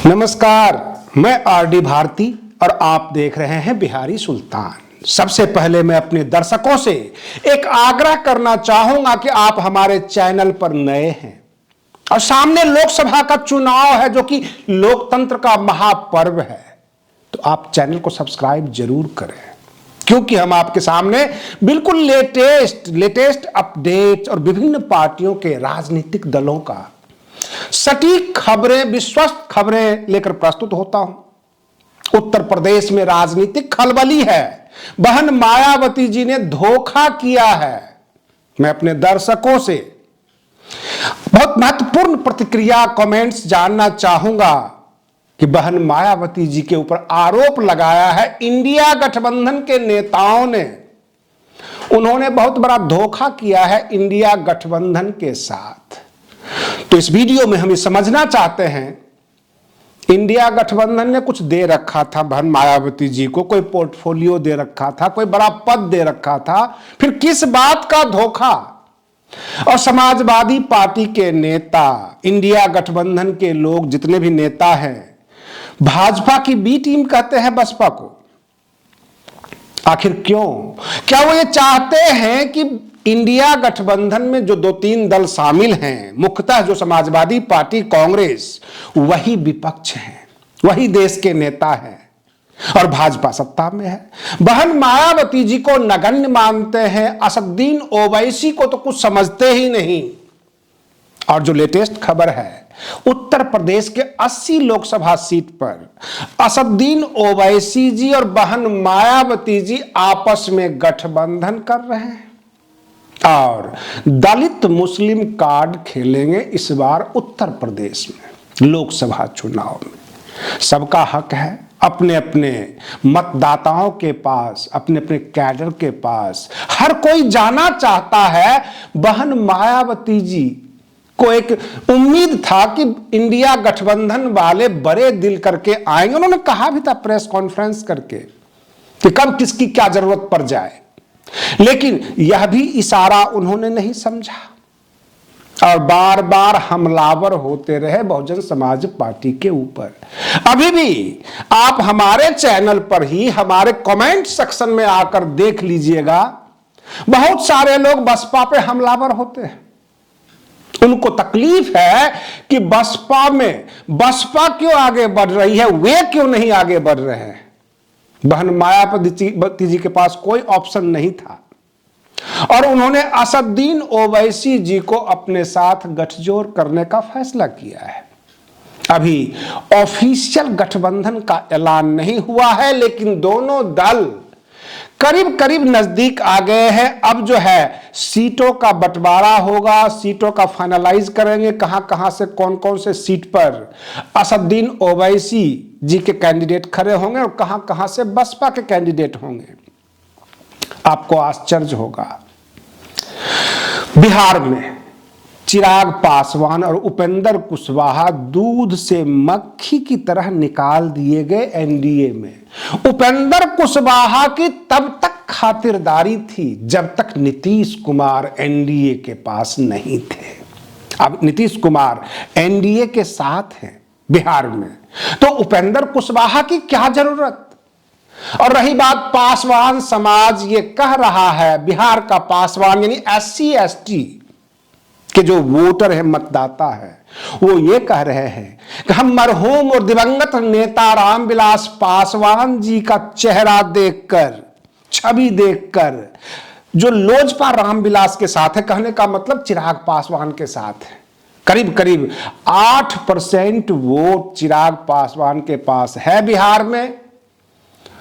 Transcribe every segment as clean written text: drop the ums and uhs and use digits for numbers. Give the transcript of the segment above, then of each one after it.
नमस्कार, मैं आरडी भारती और आप देख रहे हैं बिहारी सुल्तान। सबसे पहले मैं अपने दर्शकों से एक आग्रह करना चाहूंगा कि आप हमारे चैनल पर नए हैं और सामने लोकसभा का चुनाव है जो कि लोकतंत्र का महापर्व है, तो आप चैनल को सब्सक्राइब जरूर करें क्योंकि हम आपके सामने बिल्कुल लेटेस्ट अपडेट और विभिन्न पार्टियों के राजनीतिक दलों का सटीक खबरें, विश्वस्त खबरें लेकर प्रस्तुत होता हूं। उत्तर प्रदेश में राजनीतिक खलबली है। बहन मायावती जी ने धोखा किया है। मैं अपने दर्शकों से बहुत महत्वपूर्ण प्रतिक्रिया, कमेंट्स जानना चाहूंगा कि बहन मायावती जी के ऊपर आरोप लगाया है इंडिया गठबंधन के नेताओं ने। उन्होंने बहुत बड़ा धोखा किया है इंडिया गठबंधन के साथ। तो इस वीडियो में हम ये समझना चाहते हैं, इंडिया गठबंधन ने कुछ दे रखा था बहन मायावती जी को, कोई पोर्टफोलियो दे रखा था, कोई बड़ा पद दे रखा था, फिर किस बात का धोखा। और समाजवादी पार्टी के नेता, इंडिया गठबंधन के लोग जितने भी नेता हैं, भाजपा की बी टीम कहते हैं बसपा को। आखिर क्यों? क्या वो ये चाहते हैं कि इंडिया गठबंधन में जो दो तीन दल शामिल हैं, मुख्यतः जो समाजवादी पार्टी, कांग्रेस, वही विपक्ष हैं, वही देश के नेता हैं और भाजपा सत्ता में है। बहन मायावती जी को नगण्य मानते हैं, असदुद्दीन ओवैसी को तो कुछ समझते ही नहीं। और जो लेटेस्ट खबर है, उत्तर प्रदेश के 80 लोकसभा सीट पर असदुद्दीन ओवैसी जी और बहन मायावती जी आपस में गठबंधन कर रहे हैं और दलित मुस्लिम कार्ड खेलेंगे इस बार उत्तर प्रदेश में लोकसभा चुनाव में। सबका हक है अपने अपने मतदाताओं के पास, अपने अपने कैडर के पास। हर कोई जाना चाहता है। बहन मायावती जी को एक उम्मीद था कि इंडिया गठबंधन वाले बड़े दिल करके आएंगे। उन्होंने कहा भी था प्रेस कॉन्फ्रेंस करके कि कब किसकी क्या जरूरत पड़ जाए, लेकिन यह भी इशारा उन्होंने नहीं समझा और बार बार हमलावर होते रहे बहुजन समाज पार्टी के ऊपर। अभी भी आप हमारे चैनल पर ही हमारे कमेंट सेक्शन में आकर देख लीजिएगा, बहुत सारे लोग बसपा पे हमलावर होते हैं। उनको तकलीफ है कि बसपा क्यों आगे बढ़ रही है, वे क्यों नहीं आगे बढ़ रहे हैं। बहन मायावती जी के पास कोई ऑप्शन नहीं था और उन्होंने असदुद्दीन ओवैसी जी को अपने साथ गठजोड़ करने का फैसला किया है। अभी ऑफिशियल गठबंधन का ऐलान नहीं हुआ है, लेकिन दोनों दल करीब करीब नजदीक आ गए हैं। अब जो है सीटों का बंटवारा होगा, सीटों का फाइनलाइज करेंगे, कहां कहां से कौन कौन से सीट पर असदुद्दीन ओवैसी जी के कैंडिडेट खड़े होंगे और कहां कहां से बसपा के कैंडिडेट होंगे। आपको आश्चर्य होगा, बिहार में चिराग पासवान और उपेंद्र कुशवाहा दूध से मक्खी की तरह निकाल दिए गए एनडीए में। उपेंद्र कुशवाहा की तब तक खातिरदारी थी जब तक नीतीश कुमार एनडीए के पास नहीं थे। अब नीतीश कुमार एनडीए के साथ हैं बिहार में, तो उपेंद्र कुशवाहा की क्या जरूरत। और रही बात पासवान समाज, ये कह रहा है, बिहार का पासवान यानी SC ST के जो वोटर है, मतदाता है, वो ये कह रहे हैं कि हम मरहूम और दिवंगत नेता रामविलास पासवान जी का चेहरा देखकर, छवि देखकर, जो लोजपा रामविलास के साथ है, कहने का मतलब चिराग पासवान के साथ है, करीब करीब 8% वोट चिराग पासवान के पास है बिहार में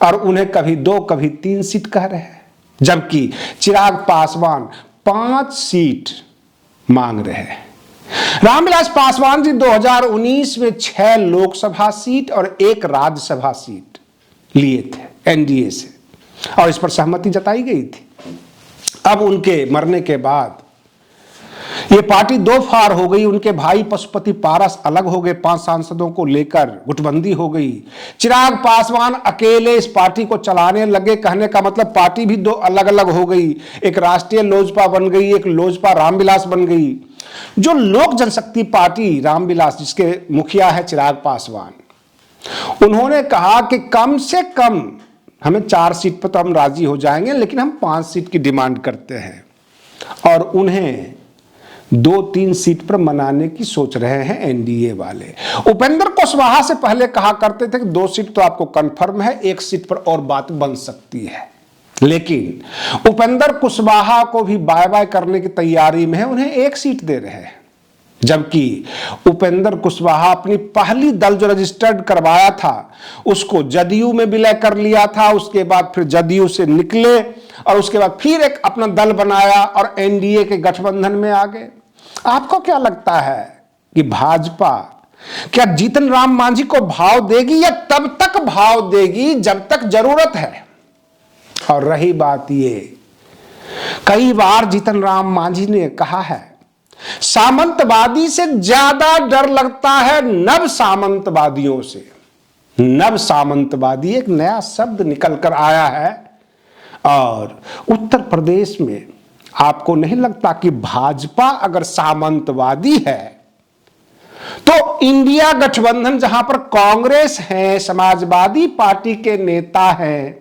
और उन्हें कभी 2 कभी 3 सीट कह रहे हैं, जबकि चिराग पासवान 5 सीट मांग रहे हैं। रामविलास पासवान जी 2019 में 6 लोकसभा सीट और 1 राज्यसभा सीट लिए थे एनडीए से और इस पर सहमति जताई गई थी। अब उनके मरने के बाद ये पार्टी 2 फाड़ हो गई। उनके भाई पशुपति पारस अलग हो गए, 5 सांसदों को लेकर गुटबंदी हो गई। चिराग पासवान अकेले इस पार्टी को चलाने लगे, कहने का मतलब पार्टी भी 2 अलग अलग हो गई। एक राष्ट्रीय लोजपा बन गई, एक लोजपा रामविलास बन गई। जो लोक जनशक्ति पार्टी रामविलास, जिसके मुखिया है चिराग पासवान, उन्होंने कहा कि कम से कम हमें 4 सीट पर तो हम राजी हो जाएंगे, लेकिन हम 5 सीट की डिमांड करते हैं, और उन्हें 2-3 सीट पर मनाने की सोच रहे हैं एनडीए वाले। उपेंद्र कुशवाहा से पहले कहा करते थे कि 2 सीट तो आपको कंफर्म है, 1 सीट पर और बात बन सकती है, लेकिन उपेंद्र कुशवाहा को भी बाय बाय करने की तैयारी में है, उन्हें 1 सीट दे रहे हैं। जबकि उपेंद्र कुशवाहा अपनी पहली दल जो रजिस्टर्ड करवाया था उसको जदयू में विलय कर लिया था, उसके बाद फिर जदयू से निकले और उसके बाद फिर एक अपना दल बनाया और एनडीए के गठबंधन में आ गए। आपको क्या लगता है कि भाजपा क्या जीतन राम मांझी को भाव देगी, या तब तक भाव देगी जब तक जरूरत है? और रही बात ये, कई बार जीतन राम मांझी ने कहा है, सामंतवादी से ज्यादा डर लगता है नव सामंतवादियों से। नव सामंतवादी एक नया शब्द निकल कर आया है, और उत्तर प्रदेश में आपको नहीं लगता कि भाजपा अगर सामंतवादी है तो इंडिया गठबंधन जहां पर कांग्रेस है, समाजवादी पार्टी के नेता हैं,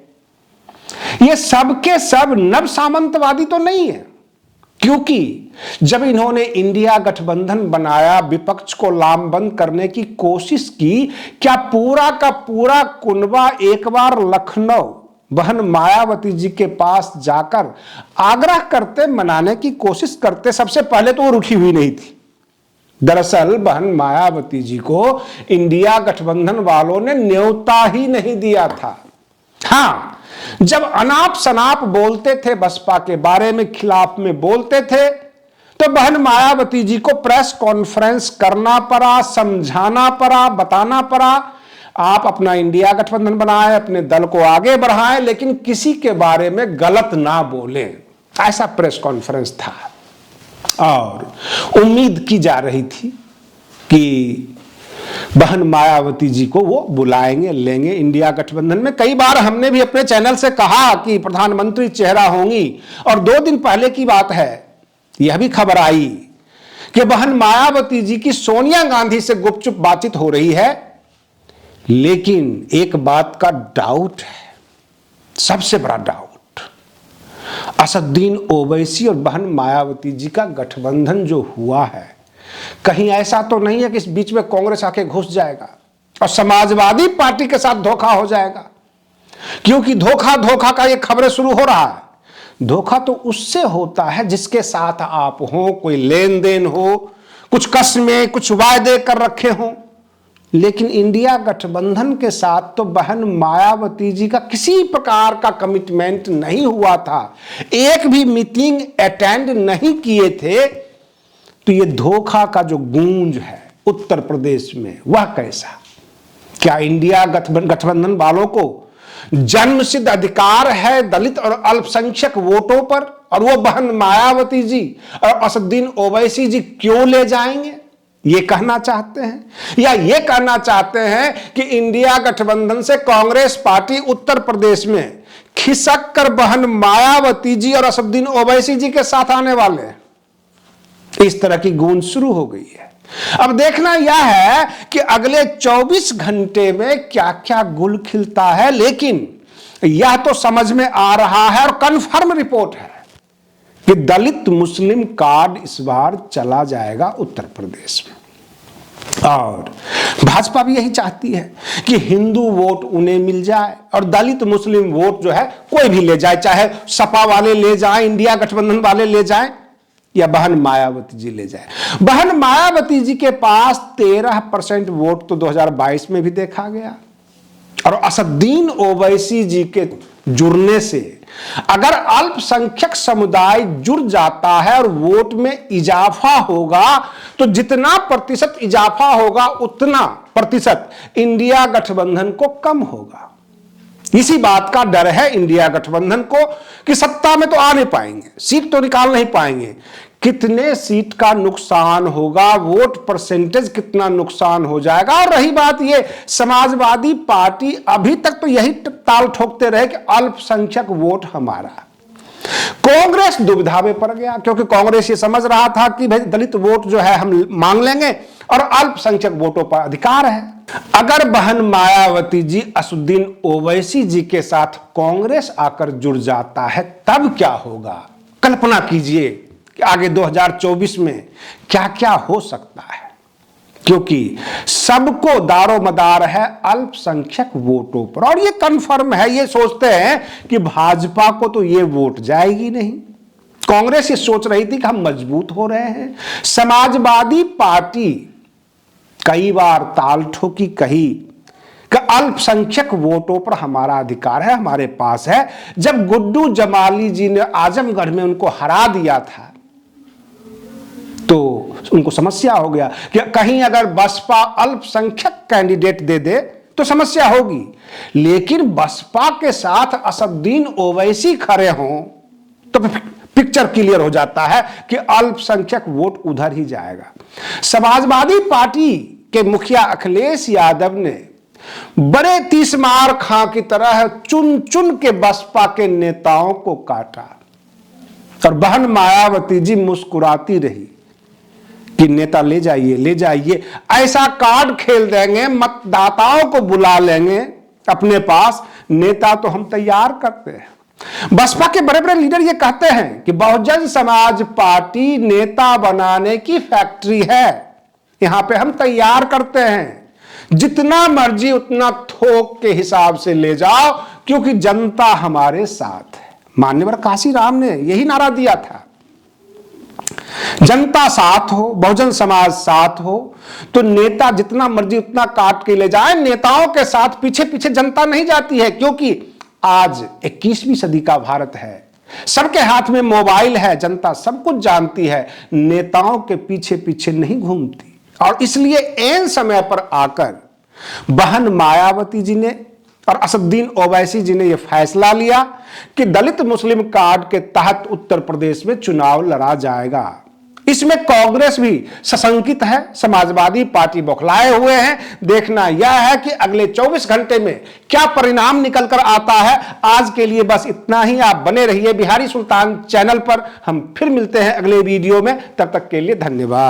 ये सबके सब नव सामंतवादी तो नहीं है? क्योंकि जब इन्होंने इंडिया गठबंधन बनाया, विपक्ष को लामबंद करने की कोशिश की, क्या पूरा का पूरा कुनबा एक बार लखनऊ बहन मायावती जी के पास जाकर आग्रह करते, मनाने की कोशिश करते? सबसे पहले तो वो रुकी हुई नहीं थी। दरअसल बहन मायावती जी को इंडिया गठबंधन वालों ने न्योता ही नहीं दिया था। हां, जब अनाप शनाप बोलते थे, बसपा के बारे में खिलाफ में बोलते थे, तो बहन मायावती जी को प्रेस कॉन्फ्रेंस करना पड़ा, समझाना पड़ा, बताना पड़ा, आप अपना इंडिया गठबंधन बनाएं, अपने दल को आगे बढ़ाएं, लेकिन किसी के बारे में गलत ना बोलें। ऐसा प्रेस कॉन्फ्रेंस था, और उम्मीद की जा रही थी कि बहन मायावती जी को वो बुलाएंगे, लेंगे इंडिया गठबंधन में। कई बार हमने भी अपने चैनल से कहा कि प्रधानमंत्री चेहरा होंगी, और 2 दिन पहले की बात है, यह भी खबर आई कि बहन मायावती जी की सोनिया गांधी से गुपचुप बातचीत हो रही है। लेकिन एक बात का डाउट है, सबसे बड़ा डाउट, असदुद्दीन ओवैसी और बहन मायावती जी का गठबंधन जो हुआ है, कहीं ऐसा तो नहीं है कि इस बीच में कांग्रेस आके घुस जाएगा और समाजवादी पार्टी के साथ धोखा हो जाएगा? क्योंकि धोखा का ये खबरें शुरू हो रहा है। धोखा तो उससे होता है जिसके साथ आप हो, कोई लेन देन हो, कुछ कस्में, कुछ वायदे कर रखे हो। लेकिन इंडिया गठबंधन के साथ तो बहन मायावती जी का किसी प्रकार का कमिटमेंट नहीं हुआ था, एक भी मीटिंग अटेंड नहीं किए थे। तो ये धोखा का जो गूंज है उत्तर प्रदेश में, वह कैसा? क्या इंडिया गठबंधन वालों को जन्मसिद्ध अधिकार है दलित और अल्पसंख्यक वोटों पर, और वो बहन मायावती जी और असदुद्दीन ओवैसी जी क्यों ले जाएंगे? ये कहना चाहते हैं, या ये कहना चाहते हैं कि इंडिया गठबंधन से कांग्रेस पार्टी उत्तर प्रदेश में खिसक कर बहन मायावती जी और असदुद्दीन ओवैसी जी के साथ आने वाले हैं? इस तरह की गूंज शुरू हो गई है। अब देखना यह है कि अगले 24 घंटे में क्या क्या गुल खिलता है। लेकिन यह तो समझ में आ रहा है और कंफर्म रिपोर्ट है कि दलित मुस्लिम कार्ड इस बार चला जाएगा उत्तर प्रदेश में। और भाजपा भी यही चाहती है कि हिंदू वोट उन्हें मिल जाए और दलित मुस्लिम वोट जो है कोई भी ले जाए, चाहे सपा वाले ले जाए, इंडिया गठबंधन वाले ले जाए, या बहन मायावती जी ले जाए। बहन मायावती जी के पास 13% वोट तो 2022 में भी देखा गया, और असदुद्दीन ओवैसी जी के जुड़ने से अगर अल्पसंख्यक समुदाय जुड़ जाता है और वोट में इजाफा होगा, तो जितना प्रतिशत इजाफा होगा उतना प्रतिशत इंडिया गठबंधन को कम होगा। इसी बात का डर है इंडिया गठबंधन को कि सत्ता में तो आ नहीं पाएंगे, सीट तो निकाल नहीं पाएंगे, कितने सीट का नुकसान होगा, वोट परसेंटेज कितना नुकसान हो जाएगा। और रही बात ये, समाजवादी पार्टी अभी तक तो यही ताल ठोकते रहे कि अल्पसंख्यक वोट हमारा, कांग्रेस दुविधा में पड़ गया, क्योंकि कांग्रेस ये समझ रहा था कि भाई दलित वोट जो है हम मांग लेंगे और अल्पसंख्यक वोटों पर अधिकार है। अगर बहन मायावती जी असदुद्दीन ओवैसी जी के साथ कांग्रेस आकर जुड़ जाता है तब क्या होगा? कल्पना कीजिए कि आगे 2024 में क्या क्या हो सकता है, क्योंकि सबको दारोमदार है अल्पसंख्यक वोटों पर। और ये कंफर्म है, ये सोचते हैं कि भाजपा को तो ये वोट जाएगी नहीं। कांग्रेस ये सोच रही थी कि हम मजबूत हो रहे हैं। समाजवादी पार्टी कई बार ताल ठोकी, कही कि अल्पसंख्यक वोटों पर हमारा अधिकार है, हमारे पास है। जब गुड्डू जमाली जी ने आजमगढ़ में उनको हरा दिया था तो उनको समस्या हो गया कि कहीं अगर बसपा अल्पसंख्यक कैंडिडेट दे दे तो समस्या होगी, लेकिन बसपा के साथ असदुद्दीन ओवैसी खड़े हों तो पिक्चर क्लियर हो जाता है कि अल्पसंख्यक वोट उधर ही जाएगा। समाजवादी पार्टी के मुखिया अखिलेश यादव ने बड़े तीसमार खां की तरह चुन चुन के बसपा के नेताओं को काटा और बहन मायावती जी मुस्कुराती रही कि नेता ले जाइए, ले जाइए, ऐसा कार्ड खेल देंगे, मतदाताओं को बुला लेंगे अपने पास, नेता तो हम तैयार करते हैं। बसपा के बड़े बड़े लीडर ये कहते हैं कि बहुजन समाज पार्टी नेता बनाने की फैक्ट्री है, यहां पे हम तैयार करते हैं, जितना मर्जी उतना थोक के हिसाब से ले जाओ क्योंकि जनता हमारे साथ है। मान्यवर काशीराम ने यही नारा दिया था, जनता साथ हो, बहुजन समाज साथ हो तो नेता जितना मर्जी उतना काट के ले जाए। नेताओं के साथ पीछे पीछे जनता नहीं जाती है, क्योंकि आज 21वीं सदी का भारत है, सबके हाथ में मोबाइल है, जनता सब कुछ जानती है, नेताओं के पीछे पीछे नहीं घूमती। और इसलिए ऐन समय पर आकर बहन मायावती जी ने और असदुद्दीन ओवैसी जी ने यह फैसला लिया कि दलित मुस्लिम कार्ड के तहत उत्तर प्रदेश में चुनाव लड़ा जाएगा। इसमें कांग्रेस भी सशंकित है, समाजवादी पार्टी बौखलाए हुए हैं। देखना यह है कि अगले 24 घंटे में क्या परिणाम निकल कर आता है। आज के लिए बस इतना ही। आप बने रहिए बिहारी सुल्तान चैनल पर। हम फिर मिलते हैं अगले वीडियो में, तब तक के लिए धन्यवाद।